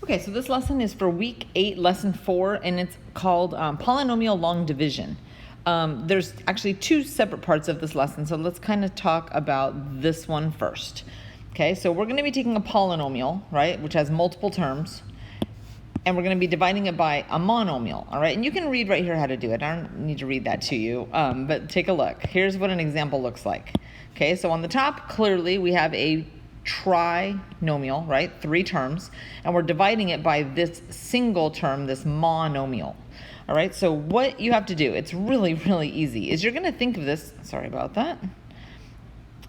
Okay, so this lesson is for week 8, lesson 4, and it's called Polynomial Long Division. There's actually 2 separate parts of this lesson, so let's kind of talk about this one first. Okay, so we're going to be taking a polynomial, right, which has multiple terms, and we're going to be dividing it by a monomial, all right? And you can read right here how to do it. I don't need to read that to you, but take a look. Here's what an example looks like. Okay, so on the top, clearly we have a trinomial, right? 3 terms, and we're dividing it by this single term, this monomial. All right, so what you have to do, it's really, really easy, is you're going to think of this, sorry about that,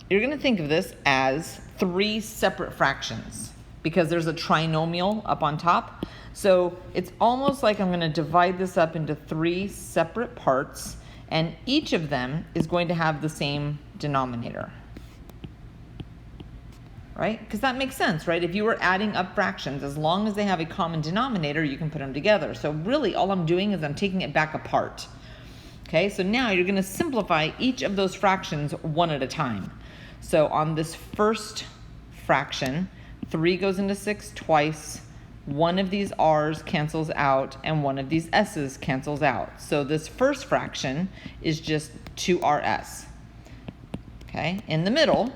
you're going to think of this as 3 separate fractions because there's a trinomial up on top. So it's almost like I'm going to divide this up into 3 separate parts, and each of them is going to have the same denominator. Right? Because that makes sense, right? If you were adding up fractions, as long as they have a common denominator, you can put them together. So really all I'm doing is I'm taking it back apart. Okay, so now you're going to simplify each of those fractions one at a time. So on this first fraction, 3 goes into 6 twice, one of these r's cancels out, and one of these s's cancels out. So this first fraction is just 2rs. Okay, in the middle,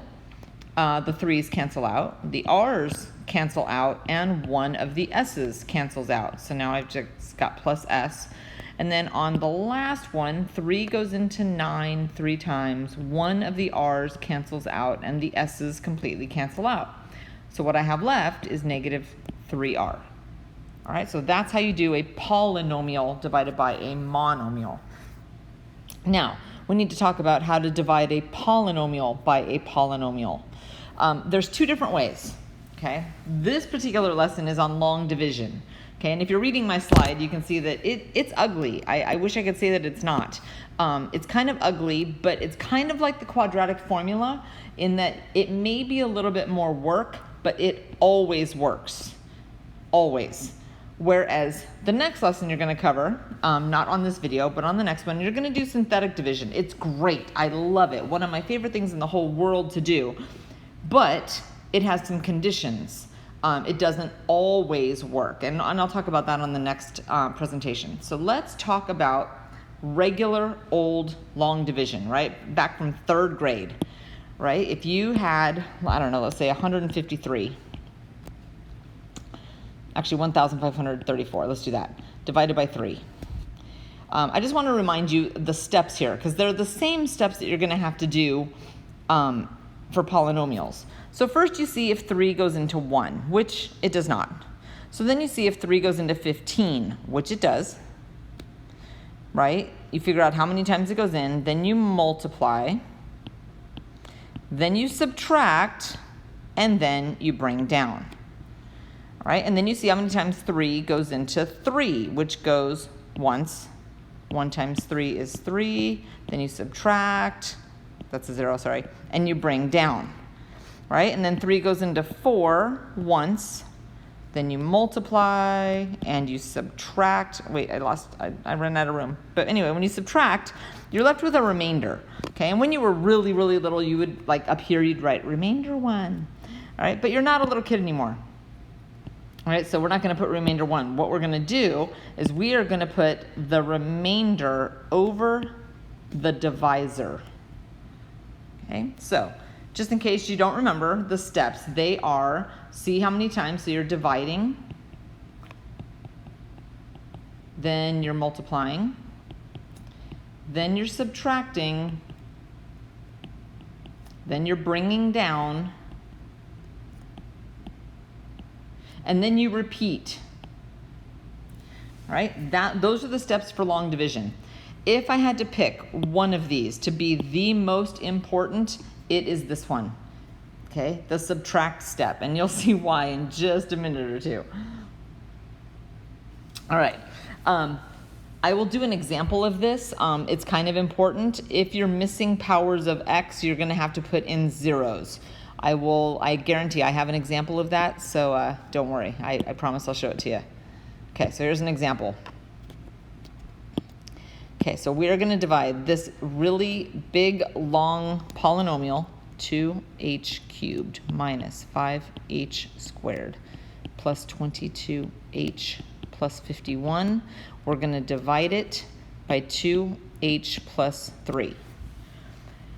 the 3's cancel out, the r's cancel out, and one of the s's cancels out. So now I've just got plus s. And then on the last one, 3 goes into 9 3 times, one of the r's cancels out, and the s's completely cancel out. So what I have left is negative 3r. All right, so that's how you do a polynomial divided by a monomial. Now, we need to talk about how to divide a polynomial by a polynomial. There's 2 different ways, okay? This particular lesson is on long division, okay? And if you're reading my slide, you can see that it's ugly. I wish I could say that it's not. It's kind of ugly, but it's kind of like the quadratic formula in that it may be a little bit more work, but it always works, always. Whereas the next lesson you're going to cover, not on this video, but on the next one, you're going to do synthetic division. It's great. I love it. One of my favorite things in the whole world to do. But it has some conditions. It doesn't always work. And I'll talk about that on the next presentation. So let's talk about regular old long division, right? Back from 3rd grade, right? If you had, I don't know, let's say 153. Actually, 1,534. Let's do that. Divided by 3. I just want to remind you the steps here, because they're the same steps that you're going to have to do for polynomials. So first you see if 3 goes into 1, which it does not. So then you see if 3 goes into 15, which it does. Right? You figure out how many times it goes in, then you multiply, then you subtract, and then you bring down. Right? And then you see how many times 3 goes into 3, which goes once. 1 times 3 is 3. Then you subtract. That's a 0, sorry. And you bring down. Right? And then 3 goes into 4 once. Then you multiply and you subtract. Wait, I ran out of room. But anyway, when you subtract, you're left with a remainder. Okay? And when you were really, really little, you would, like up here, you'd write remainder 1. All right? But you're not a little kid anymore. All right, so we're not going to put remainder 1. What we're going to do is we are going to put the remainder over the divisor. Okay, so just in case you don't remember the steps, they are, see how many times, so you're dividing, then you're multiplying, then you're subtracting, then you're bringing down, and then you repeat. Right? Those are the steps for long division. If I had to pick one of these to be the most important, it is this one. Okay? The subtract step. And you'll see why in just a minute or 2. All right. I will do an example of this. It's kind of important. If you're missing powers of x, you're going to have to put in zeros. I guarantee I have an example of that, so don't worry. I promise I'll show it to you. Okay, so here's an example. Okay, so we are going to divide this really big, long polynomial, 2h cubed minus 5h squared, plus 22h plus 51. We're going to divide it by 2h plus 3.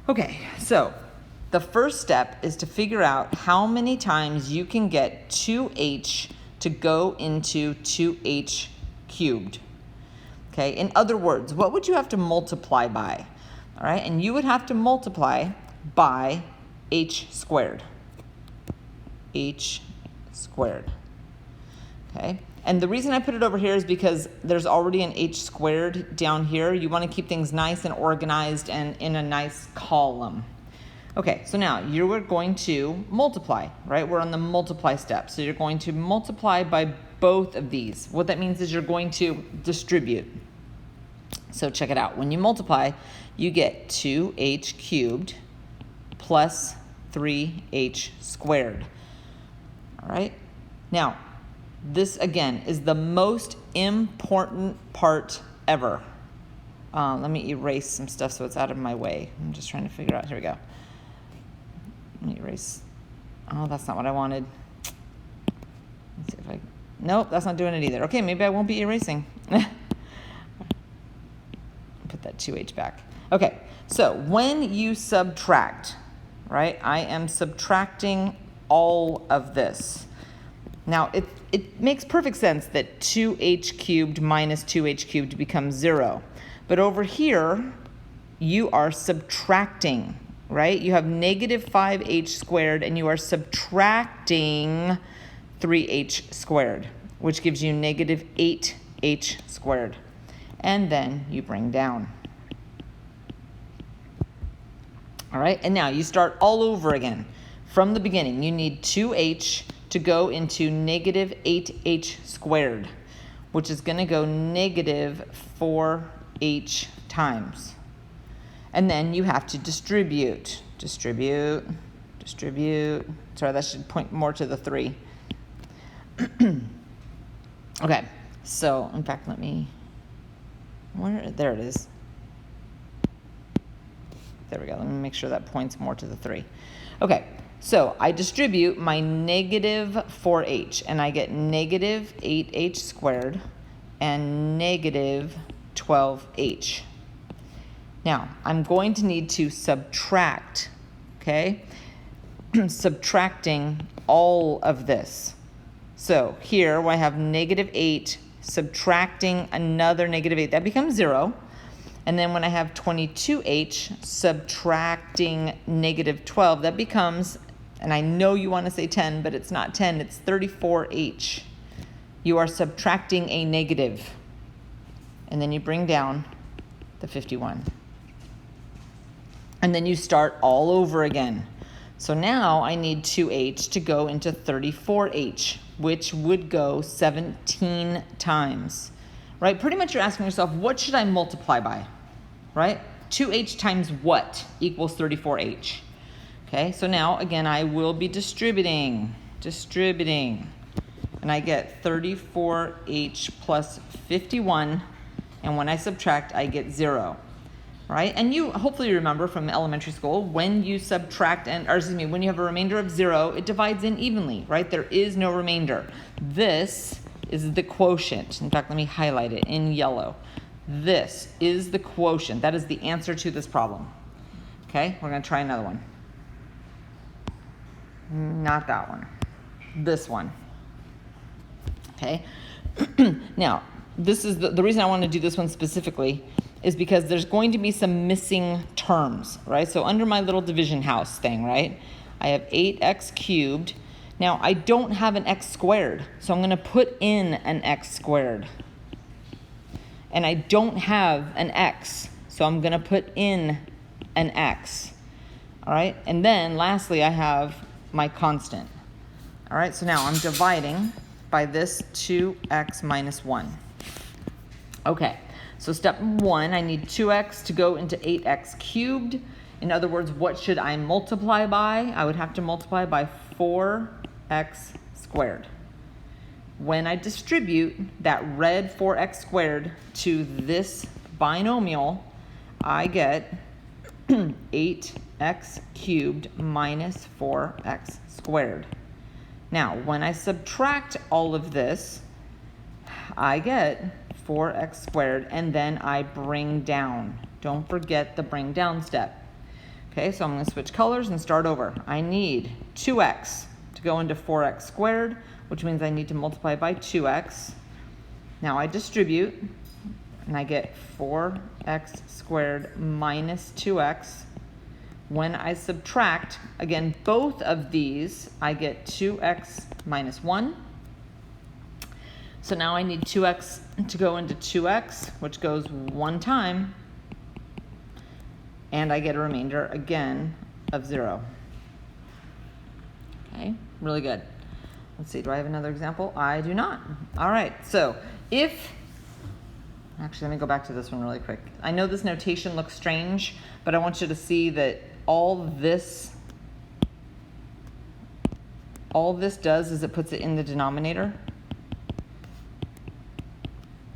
Okay, so the first step is to figure out how many times you can get 2h to go into 2h cubed. Okay, in other words, what would you have to multiply by? All right, and you would have to multiply by h squared. H squared. Okay, and the reason I put it over here is because there's already an h squared down here. You want to keep things nice and organized and in a nice column. Okay, so now you're going to multiply, right? We're on the multiply step. So you're going to multiply by both of these. What that means is you're going to distribute. So check it out. When you multiply, you get 2h cubed plus 3h squared. All right? Now, this again is the most important part ever. Let me erase some stuff so it's out of my way. I'm just trying to figure out. Here we go. Let me erase. Oh, that's not what I wanted. Let's see if I. Nope, that's not doing it either. Okay, maybe I won't be erasing. Put that 2h back. Okay, so when you subtract, right, I am subtracting all of this. Now, it makes perfect sense that 2h cubed minus 2h cubed becomes 0. But over here, you are subtracting, right? You have negative 5h squared, and you are subtracting 3h squared, which gives you negative 8h squared. And then you bring down. All right, and now you start all over again. From the beginning, you need 2h to go into negative 8h squared, which is going to go negative 4h times. And then you have to distribute. Distribute. Sorry, that should point more to the 3. Okay, so in fact, there it is. There we go. Let me make sure that points more to the 3. Okay, so I distribute my negative 4h, and I get negative 8h squared and negative 12h. Now, I'm going to need to subtract, okay? Subtracting all of this. So here, where I have negative 8, subtracting another negative 8, that becomes 0. And then when I have 22h, subtracting negative 12, that becomes, and I know you want to say 10, but it's not 10, it's 34h. You are subtracting a negative. And then you bring down the 51. And then you start all over again. So now I need 2h to go into 34h, which would go 17 times. Right? Pretty much you're asking yourself, what should I multiply by? Right? 2h times what equals 34h? Okay, so now, again, I will be distributing. And I get 34h plus 51. And when I subtract, I get 0. Right? And you hopefully remember from elementary school, when you subtract, when you have a remainder of 0, it divides in evenly, right? There is no remainder. This is the quotient. In fact, let me highlight it in yellow. This is the quotient. That is the answer to this problem. Okay, we're going to try another one. Not that one. This one. Okay. Now, this is the reason I want to do this one specifically is because there's going to be some missing terms, right? So under my little division house thing, right, I have 8x cubed. Now, I don't have an x squared, so I'm going to put in an x squared. And I don't have an x, so I'm going to put in an x. All right? And then, lastly, I have my constant. All right? So now I'm dividing by this 2x minus 1. Okay. So step 1, I need 2x to go into 8x cubed. In other words, what should I multiply by? I would have to multiply by 4x squared. When I distribute that red 4x squared to this binomial, I get 8x cubed minus 4x squared. Now, when I subtract all of this, I get 4x squared, and then I bring down. Don't forget the bring down step. Okay, so I'm going to switch colors and start over. I need 2x to go into 4x squared, which means I need to multiply by 2x. Now I distribute, and I get 4x squared minus 2x. When I subtract, again, both of these, I get 2x minus 1. So now I need 2x to go into 2x, which goes one time, and I get a remainder, again, of 0. Okay, really good. Let's see, do I have another example? I do not. All right, so actually, let me go back to this one really quick. I know this notation looks strange, but I want you to see that all this does is it puts it in the denominator.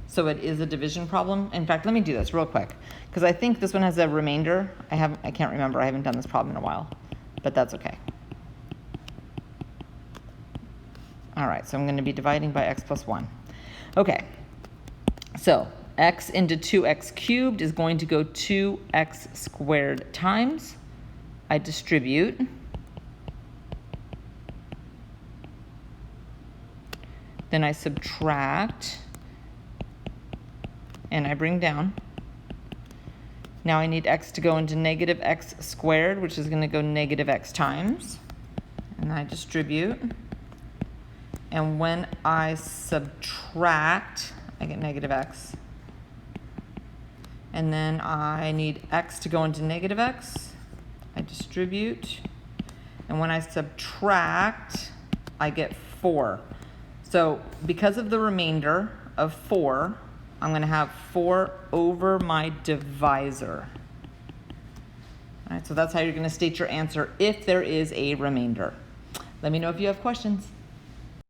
So it is a division problem. In fact, let me do this real quick, because I think this one has a remainder. I can't remember. I haven't done this problem in a while, but that's okay. All right, so I'm going to be dividing by x plus 1. Okay, so x into 2x cubed is going to go 2x squared times. I distribute. Then I subtract. And I bring down. Now I need x to go into negative x squared, which is going to go negative x times. And I distribute. And when I subtract, I get negative x. And then I need x to go into negative x. I distribute. And when I subtract, I get 4. So because of the remainder of 4, I'm going to have 4 over my divisor. All right, so that's how you're going to state your answer if there is a remainder. Let me know if you have questions.